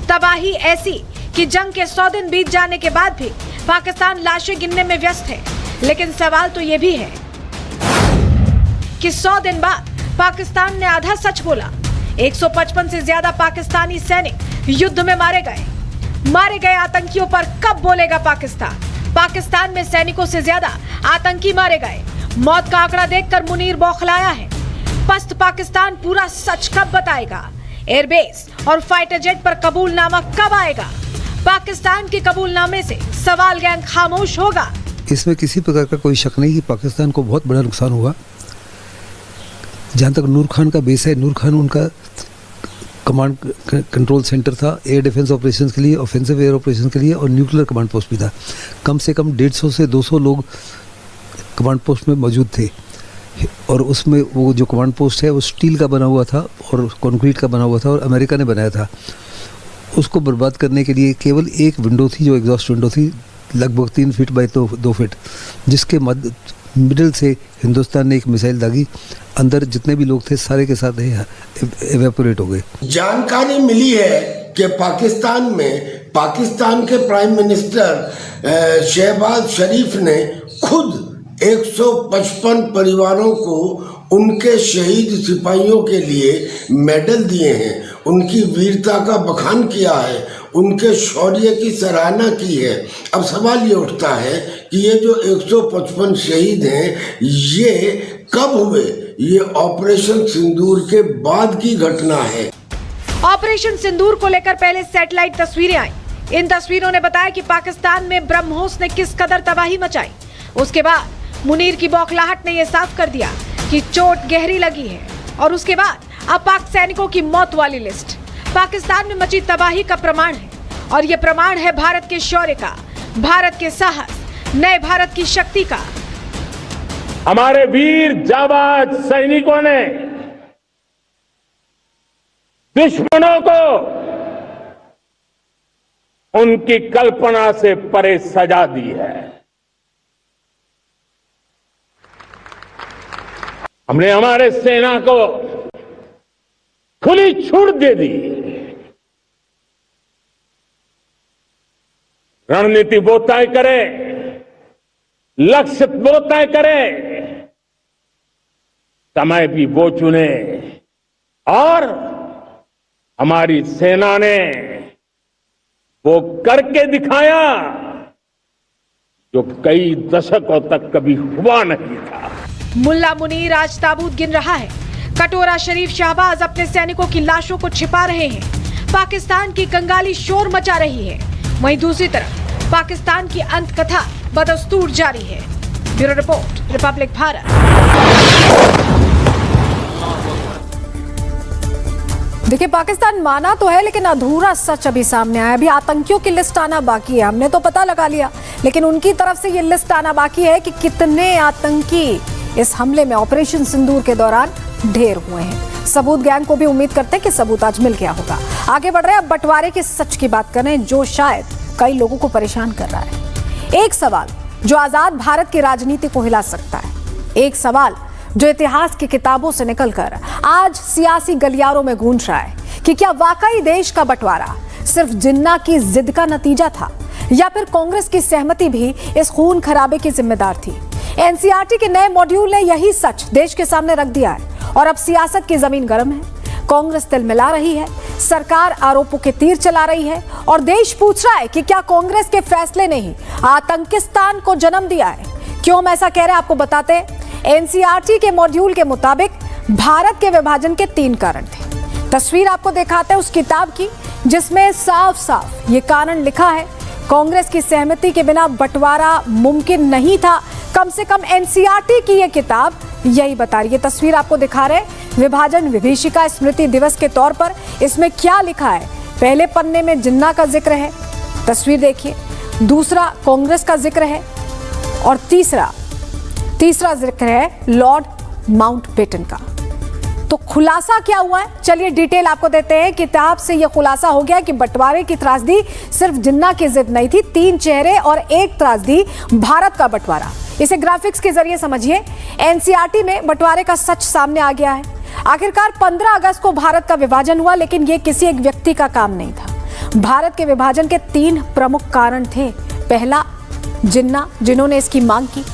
तबाही ऐसी कि जंग के 100 दिन बीत जाने के बाद भी पाकिस्तान लाशें गिनने में व्यस्त है। लेकिन सवाल तो यह भी है कि 100 दिन बाद पाकिस्तान ने आधा सच बोला। 155 से ज्यादा पाकिस्तानी सैनिक युद्ध में मारे गए आतंकियों पर कब बोलेगा पाकिस्तान? पाकिस्तान में सैनिकों से ज्यादा आतंकी मारे गए। मौत का आंकड़ा देखकर मुनीर बौखलाया है। पस्त पाकिस्तान पूरा सच कब बताएगा? एयरबेस और फाइटर जेट पर कबूलनामा कब आएगा? पाकिस्तान के कबूलनामे से सवाल गैंग खामोश होगा। इसमें किसी प्रकार का कोई शक नहीं कि पाकिस्तान को बहुत बड़ा नुकसान हुआ। जहां तक नूर खान का बेस है, नूर खान उनका कमांड कंट्रोल सेंटर था एयर डिफेंस ऑपरेशंस के लिए, ऑफेंसिव एयर ऑपरेशंस के लिए, और न्यूक्लियर कमांड पोस्ट भी था। कम से कम 150 से 200 लोग कमांड पोस्ट में मौजूद थे, और उसमें वो जो कमांड पोस्ट है वो स्टील का बना हुआ था और कंक्रीट का बना हुआ था, और अमेरिका ने बनाया था। उसको बर्बाद करने के लिए केवल एक विंडो थी, जो एग्जॉस्ट विंडो थी, लगभग 3 फीट बाई 2 फीट, जिसके मिडिल से हिंदुस्तान ने एक मिसाइल दागी। अंदर जितने भी लोग थे सारे के साथ एवेपोरेट हो गए। जानकारी मिली है कि पाकिस्तान में पाकिस्तान के प्राइम मिनिस्टर शहबाज शरीफ ने खुद 155 परिवारों को उनके शहीद सिपाहियों के लिए मेडल दिए हैं, उनकी वीरता का बखान किया है, उनके शौर्य की सराहना की है। अब सवाल ये उठता है कि ये जो 155 शहीद हैं ये कब हुए? ये ऑपरेशन सिंदूर के बाद की घटना है। ऑपरेशन सिंदूर को लेकर पहले सैटेलाइट तस्वीरें आई। इन तस्वीरों ने बताया कि पाकिस्तान में ब्रह्मोस ने किस कदर तबाही मचाई। उसके बाद मुनीर की बौखलाहट ने यह साफ कर दिया कि चोट गहरी लगी है। और उसके बाद अब पाक सैनिकों की मौत वाली लिस्ट पाकिस्तान में मची तबाही का प्रमाण है, और यह प्रमाण है भारत के शौर्य का, भारत के साहस, नए भारत की शक्ति का। हमारे वीर जाबाज सैनिकों ने दुश्मनों को उनकी कल्पना से परे सजा दी है। हमने हमारे सेना को खुली छूट दे दी। रणनीति वो तय करे, लक्ष्य वो तय करे, समय भी वो चुने, और हमारी सेना ने वो करके दिखाया जो कई दशकों तक कभी हुआ नहीं था। मुल्ला मुनीर आज ताबूत गिन रहा है। कटोरा शरीफ शहबाज अपने सैनिकों की लाशों को छिपा रहे हैं। पाकिस्तान की कंगाली शोर मचा रही है। वहीं दूसरी तरफ पाकिस्तान की अंत कथा बदस्तूर जारी है। Bureau report, Republic Bharat. देखिए, पाकिस्तान माना तो है लेकिन अधूरा सच अभी सामने आया। अभी आतंकियों की लिस्ट आना बाकी है। हमने तो पता लगा लिया, लेकिन उनकी तरफ से ये लिस्ट आना बाकी है कि कितने आतंकी इस हमले में ऑपरेशन सिंदूर के दौरान ढेर हुए हैं। सबूत गैंग को भी उम्मीद करते हैं कि सबूत आज मिल गया होगा। आगे बढ़ रहे हैं, अब बंटवारे के सच की बात कर रहे हैं जो शायद कई लोगों को परेशान कर रहा है। एक सवाल जो आजाद भारत की राजनीति को हिला सकता है, एक सवाल जो इतिहास की किताबों से निकलकर आज सियासी गलियारों में गूंज रहा है कि क्या वाकई देश का बंटवारा सिर्फ जिन्ना की जिद का नतीजा था, या फिर कांग्रेस की सहमति भी इस खून खराबे की जिम्मेदार थी। एनसीईआरटी के नए मॉड्यूल ने यही सच देश के सामने रख दिया है, और अब सियासत की जमीन गर्म है। कांग्रेस तिलमिला रही है, सरकार आरोपों के तीर चला रही है, और देश पूछ रहा है कि क्या कांग्रेस के फैसले ने ही आतंकिस्तान को जन्म दिया है। क्यों हम ऐसा कह रहे हैं, आपको बताते हैं। एनसीईआरटी के मॉड्यूल के मुताबिक भारत के विभाजन के 3 कारण थे। तस्वीर आपको दिखाते हैं उस किताब की जिसमें साफ साफ ये कारण लिखा है। कांग्रेस की सहमति के बिना बंटवारा मुमकिन नहीं था। कम से कम एनसीईआरटी की ये किताब यही बता रही है। तस्वीर आपको दिखा रहे विभाजन विभीषिका स्मृति दिवस के तौर पर इसमें क्या लिखा है। पहले पन्ने में जिन्ना का जिक्र है, तस्वीर देखिए। दूसरा कांग्रेस का जिक्र है, और तीसरा जिक्र है लॉर्ड माउंटबेटन का। तो खुलासा क्या हुआ है, चलिए डिटेल आपको देते हैं। किताब से यह खुलासा हो गया कि बंटवारे की त्रासदी सिर्फ जिन्ना की जिद नहीं थी, 3 चेहरे और एक त्रासदी भारत का बंटवारा। इसे ग्राफिक्स के जरिए समझिए। एनसीईआरटी में बंटवारे का सच सामने आ गया है। आखिरकार 15 अगस्त को भारत का विभाजन हुआ, लेकिन यह किसी एक व्यक्ति का काम नहीं था। भारत के विभाजन के 3 प्रमुख कारण थे। पहला जिन्ना, जिन्होंने इसकी मांग की।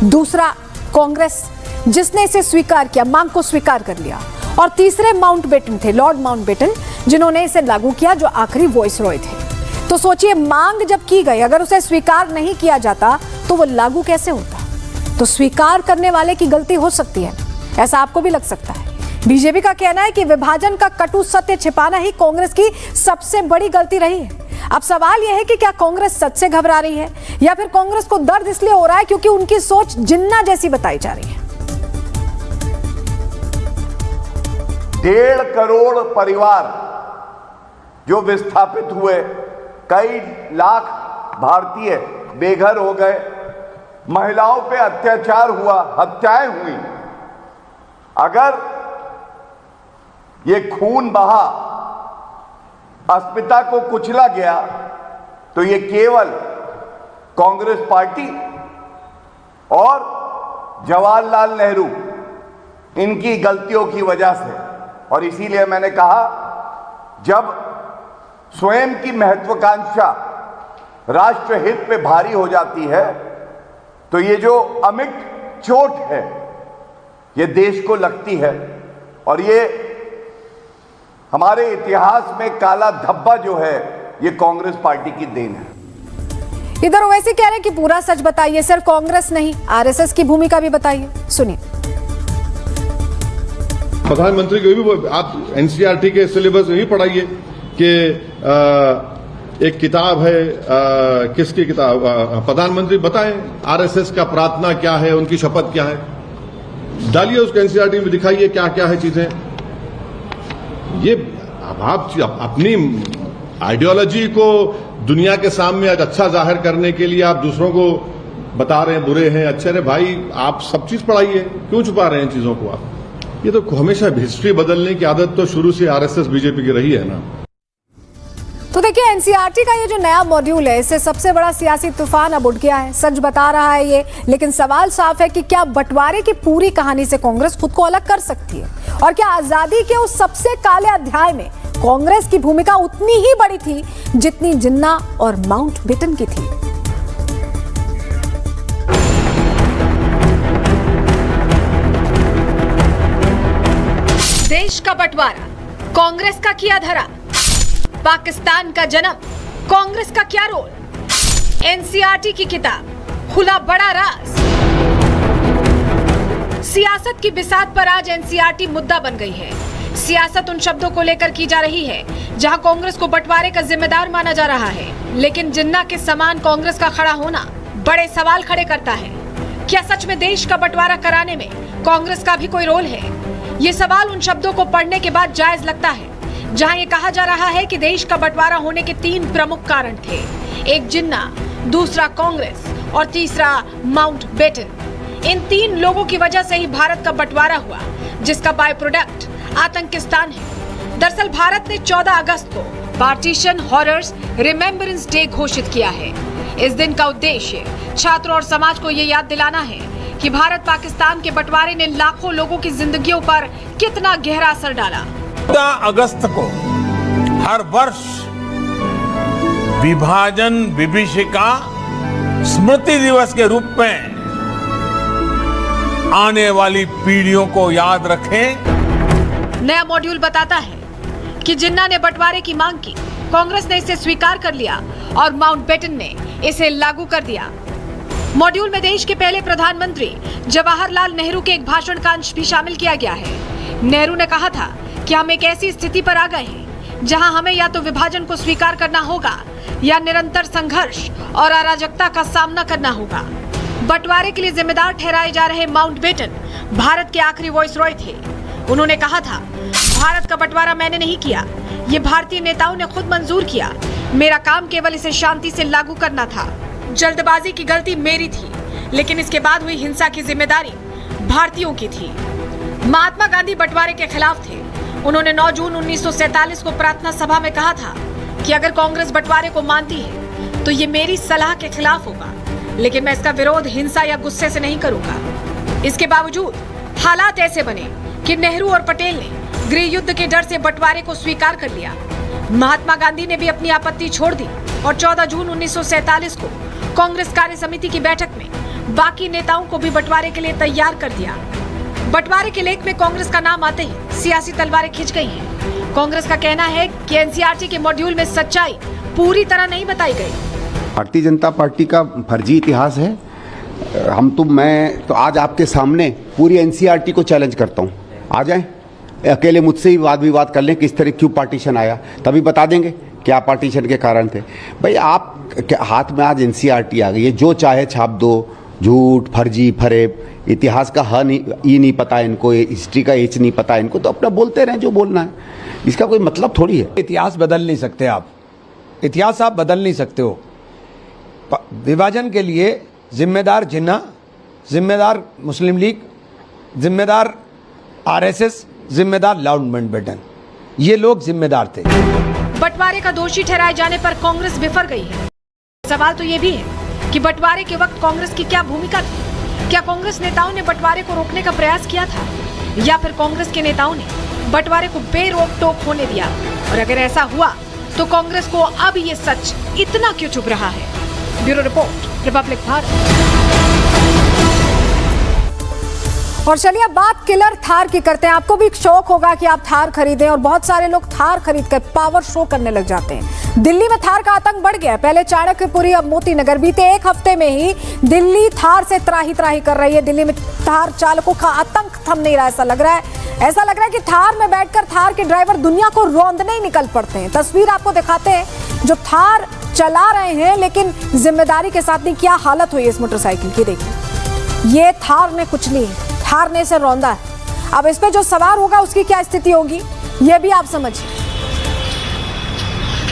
दूसरा कांग्रेस, जिसने इसे स्वीकार किया, मांग को स्वीकार कर लिया। और तीसरे माउंटबेटन थे, लॉर्ड माउंटबेटन, जिन्होंने इसे लागू किया, जो आखिरी वॉइसरॉय थे। तो सोचिए, मांग जब की गई, अगर उसे स्वीकार नहीं किया जाता तो वो लागू कैसे होता। तो स्वीकार करने वाले की गलती हो सकती है, ऐसा आपको भी लग सकता है। बीजेपी का कहना है कि विभाजन का कटु सत्य छिपाना ही कांग्रेस की सबसे बड़ी गलती रही है। अब सवाल यह है कि क्या कांग्रेस सच से घबरा रही है, या फिर कांग्रेस को दर्द इसलिए हो रहा है क्योंकि उनकी सोच जिन्ना जैसी बताई जा रही है। 1.5 करोड़ परिवार जो विस्थापित हुए, कई लाख भारतीय बेघर हो गए, महिलाओं पे अत्याचार हुआ, हत्याएं हुई। अगर ये खून बहा, अस्मिता को कुचला गया, तो ये केवल कांग्रेस पार्टी और जवाहरलाल नेहरू इनकी गलतियों की वजह से। और इसीलिए मैंने कहा, जब स्वयं की महत्वाकांक्षा राष्ट्रहित पे भारी हो जाती है, तो ये जो अमिट चोट है ये देश को लगती है, और ये हमारे इतिहास में काला धब्बा जो है ये कांग्रेस पार्टी की देन है। इधर ओवैसी कह रहे हैं कि पूरा सच बताइए, सिर्फ कांग्रेस नहीं आरएसएस की भूमिका भी बताइए, सुनिए। प्रधानमंत्री को भी आप एनसीईआरटी के सिलेबस में भी पढ़ाइए कि एक किताब है, किसकी किताब, प्रधानमंत्री बताएं आरएसएस का प्रार्थना क्या है, उनकी शपथ क्या है, डालिए उसको एनसीईआरटी में, दिखाइए क्या क्या है चीजें। ये आप अपनी आइडियोलॉजी को दुनिया के सामने आज अच्छा जाहिर करने के लिए आप दूसरों को बता रहे हैं बुरे हैं, अच्छे। अरे भाई, आप सब चीज पढ़ाइए, क्यों छुपा रहे हैं चीजों को आप? ये तो हमेशा हिस्ट्री बदलने की आदत तो शुरू से आरएसएस बीजेपी की रही है ना। तो देखिए, एनसीईआरटी का ये जो नया मॉड्यूल है, इससे सबसे बड़ा सियासी तूफान अब उठ गया है। सच बता रहा है ये, लेकिन सवाल साफ है कि क्या बंटवारे की पूरी कहानी से कांग्रेस खुद को अलग कर सकती है? और क्या आजादी के उस सबसे काले अध्याय में कांग्रेस की भूमिका उतनी ही बड़ी थी जितनी जिन्ना और माउंटबेटन की थी? देश का बंटवारा, कांग्रेस का किया धरा, पाकिस्तान का जन्म, कांग्रेस का क्या रोल? एनसीईआरटी की किताब, खुला बड़ा राज। सियासत की बिसात पर आज एनसीईआरटी मुद्दा बन गई है। सियासत उन शब्दों को लेकर की जा रही है जहां कांग्रेस को बंटवारे का जिम्मेदार माना जा रहा है, लेकिन जिन्ना के समान कांग्रेस का खड़ा होना बड़े सवाल खड़े करता है। क्या सच में देश का बंटवारा कराने में कांग्रेस का भी कोई रोल है? ये सवाल उन शब्दों को पढ़ने के बाद जायज लगता है जहां ये कहा जा रहा है कि देश का बंटवारा होने के 3 प्रमुख कारण थे। एक जिन्ना, दूसरा कांग्रेस और तीसरा माउंटबेटन। इन 3 लोगों की वजह से ही भारत का बंटवारा हुआ, जिसका बाय प्रोडक्ट आतंकिस्तान है। दरअसल भारत ने 14 अगस्त को पार्टीशन हॉरर्स रिमेम्बरेंस डे घोषित किया है। इस दिन का उद्देश्य छात्रों और समाज को ये याद दिलाना है कि भारत पाकिस्तान के बंटवारे ने लाखों लोगों की जिंदगियों पर कितना गहरा असर डाला। 14 अगस्त को हर वर्ष विभाजन विभीषिका स्मृति दिवस के रूप में आने वाली पीढ़ियों को याद रखें। नया मॉड्यूल बताता है कि जिन्ना ने बंटवारे की मांग की, कांग्रेस ने इसे स्वीकार कर लिया और माउंटबेटन ने इसे लागू कर दिया। मॉड्यूल में देश के पहले प्रधानमंत्री जवाहरलाल नेहरू के एक भाषण का अंश भी शामिल किया गया है। नेहरू ने कहा था कि हम एक ऐसी स्थिति पर आ गए हैं जहां हमें या तो विभाजन को स्वीकार करना होगा या निरंतर संघर्ष और अराजकता का सामना करना होगा। बंटवारे के लिए जिम्मेदार ठहराए जा रहे माउंटबेटन भारत के आखिरी वॉइसरॉय थे। उन्होंने कहा था, भारत का बंटवारा मैंने नहीं किया, ये भारतीय नेताओं ने खुद मंजूर किया। मेरा काम केवल इसे शांति से लागू करना था। जल्दबाजी की गलती मेरी थी, लेकिन इसके बाद हुई हिंसा की जिम्मेदारी भारतीयों की थी। महात्मा गांधी बंटवारे के खिलाफ थे। उन्होंने 9 जून 1947 को प्रार्थना सभा में कहा था कि अगर कांग्रेस बंटवारे को मानती है तो ये मेरी सलाह के खिलाफ होगा, लेकिन मैं इसका विरोध हिंसा या गुस्से से नहीं करूंगा। इसके बावजूद हालात ऐसे बने कि नेहरू और पटेल ने गृह युद्ध के डर से बंटवारे को स्वीकार कर लिया। महात्मा गांधी ने भी अपनी आपत्ति छोड़ दी और 14 जून 1947 को कांग्रेस कार्य समिति की बैठक में बाकी नेताओं को भी बंटवारे के लिए तैयार कर दिया। बंटवारे के लेख में कांग्रेस का नाम आते ही सियासी तलवारें खिंच गई हैं। कांग्रेस का कहना है कि एनसीईआरटी के मॉड्यूल में सच्चाई पूरी तरह नहीं बताई गई। भारतीय जनता पार्टी का फर्जी इतिहास है। मैं तो आज आपके सामने पूरी एनसीईआरटी को चैलेंज करता हूँ। आ जाएं, अकेले मुझसे ही वाद विवाद कर लें किस तरह क्यों पार्टीशन आया, तभी बता देंगे क्या पार्टीशन के कारण थे। भाई आप हाथ में आज एनसीईआरटी आ गई है, जो चाहे छाप दो, झूठ, फर्जी, फरेब, इतिहास का ह नहीं, ई नहीं पता इनको, हिस्ट्री का एच नहीं पता इनको, तो अपना बोलते रहें जो बोलना है, इसका कोई मतलब थोड़ी है। इतिहास बदल नहीं सकते आप, इतिहास आप बदल नहीं सकते हो। विभाजन के लिए जिम्मेदार जिन्ना, जिम्मेदार मुस्लिम लीग, जिम्मेदार आरएसएस, जिम्मेदार माउंटबेटन, ये लोग जिम्मेदार थे। बंटवारे का दोषी ठहराए जाने पर कांग्रेस बिफर गई है। सवाल तो ये भी है कि बंटवारे के वक्त कांग्रेस की क्या भूमिका थी? क्या कांग्रेस नेताओं ने बंटवारे को रोकने का प्रयास किया था, या फिर कांग्रेस के नेताओं ने बंटवारे को बेरोक टोक होने दिया? और अगर ऐसा हुआ तो कांग्रेस को अब ये सच इतना क्यों चुभ रहा है? Bureau report, Republic Bharat. और चलिए अब बात किलर थार की करते हैं। आपको भी शौक होगा कि आप थार खरीदें, और बहुत सारे लोग थार खरीद कर पावर शो करने लग जाते हैं। दिल्ली में थार का आतंक बढ़ गया, पहले चाणक्यपुरी, अब मोती नगर। बीते एक हफ्ते में ही दिल्ली थार से त्राही त्राही कर रही है। दिल्ली में थार चालकों का आतंक थम नहीं रहा, ऐसा लग रहा है कि थार में बैठकर थार के ड्राइवर दुनिया को रौंदने ही निकल पड़ते हैं। तस्वीर आपको दिखाते हैं जो थार चला रहे हैं, लेकिन जिम्मेदारी के साथ नहीं। क्या हालत हुई इस मोटरसाइकिल की, देखिए। ये थार ने कुछ नहीं, थार ने इसे रौंदा है। अब इस पे जो सवार होगा उसकी क्या स्थिति होगी, ये भी आप समझिए।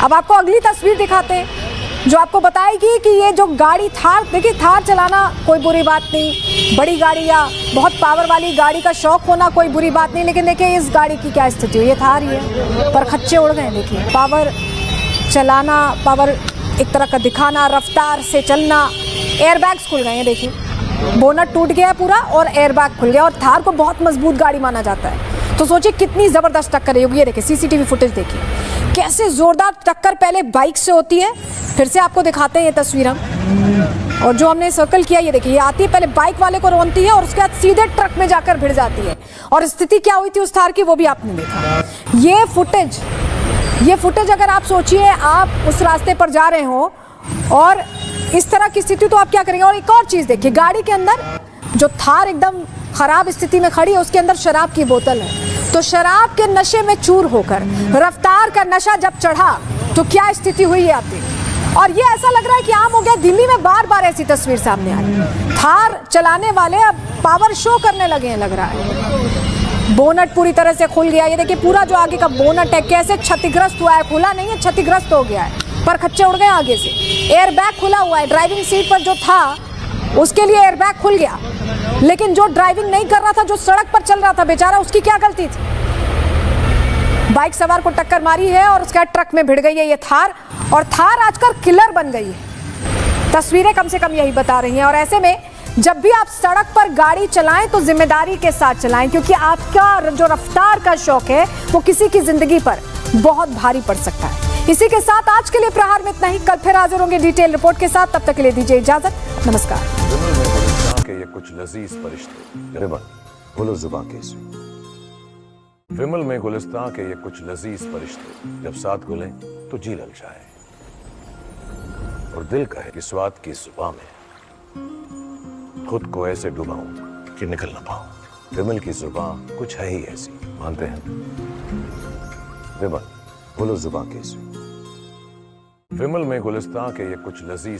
अब आपको अगली तस्वीर दिखाते हैं जो आपको बताएगी कि ये जो गाड़ी थार, देखिए थार चलाना कोई बुरी बात नहीं, बड़ी गाड़ी या बहुत पावर वाली गाड़ी का शौक होना कोई बुरी बात नहीं, लेकिन देखिए इस गाड़ी की क्या स्थिति हुई। ये थार ही है पर खच्चे उड़ गए। देखिए पावर चलाना, पावर एक तरह का दिखाना, रफ्तार से चलना, एयरबैग्स खुल गए हैं। देखिए बोनट टूट गया पूरा और एयरबैग खुल गया। और थार को बहुत मजबूत गाड़ी माना जाता है, तो सोचिए कितनी जबरदस्त टक्कर है। ये देखिए सीसीटीवी फुटेज देखिए, कैसे जोरदार टक्कर पहले बाइक से होती है। फिर से आपको दिखाते हैं ये तस्वीर हम, और जो हमने सर्कल किया ये देखिए, ये आती है पहले बाइक वाले को रोनती है और उसके बाद सीधे ट्रक में जाकर भिड़ जाती है। और स्थिति क्या हुई थी उस थार की वो भी आपने देखा। ये फुटेज अगर आप सोचिए आप उस रास्ते पर जा रहे हो और इस तरह की स्थिति, तो आप क्या करेंगे। और एक और चीज देखिए, गाड़ी के अंदर जो थार एकदम खराब स्थिति में खड़ी है उसके अंदर शराब की बोतल है। तो शराब के नशे में चूर होकर रफ्तार का नशा जब चढ़ा तो क्या स्थिति हुई है आप देखिए। और ये ऐसा लग रहा है कि आम हो गया, दिल्ली में बार बार ऐसी तस्वीर सामने आ रही है। थार चलाने वाले अब पावर शो करने लगे हैं, लग रहा है। बोनट पूरी तरह से खुल गया। ये देखिए पूरा जो आगे का बोनट है कैसे क्षतिग्रस्त हुआ है, खुला नहीं है, क्षतिग्रस्त हो गया है, पर खच्चे उड़ गए आगे से। एयरबैग खुला हुआ है, ड्राइविंग सीट पर जो था उसके लिए एयरबैग खुल गया, लेकिन जो ड्राइविंग नहीं कर रहा था, जो सड़क पर चल रहा था बेचारा, उसकी क्या गलती थी। बाइक सवार को टक्कर मारी है और उसके बाद ट्रक में भिड़ गई है ये थार। और थार आजकल किलर बन गई है, तस्वीरें कम से कम यही बता रही हैं। और ऐसे में जब भी आप सड़क पर गाड़ी चलाएं तो जिम्मेदारी के साथ चलाएं, क्योंकि आपका जो रफ्तार का शौक है वो किसी की जिंदगी पर बहुत भारी पड़ सकता है। इसी के साथ आज के लिए प्रहार में इतना ही। कल फिर हाजिर होंगे डिटेल रिपोर्ट के साथ, तब तक के लिए दीजिए इजाजत, नमस्कार। के ये कुछ लजीज फरिश्ते रिबन बोलो जुबां कैसे। विमल में गुलिस्तां के ये कुछ लजीज फरिश्ते जब साथ घुले तो जी ललचाए और दिल कहे कि स्वाद की जुबां में खुद को ऐसे डुबाऊं कि निकल ना पाऊं। विमल की जुबां कुछ है ही ऐसी, मानते हैं। विमल बोलो जुबां कैसे। विमल में गुलिस्तां के ये कुछ लजीज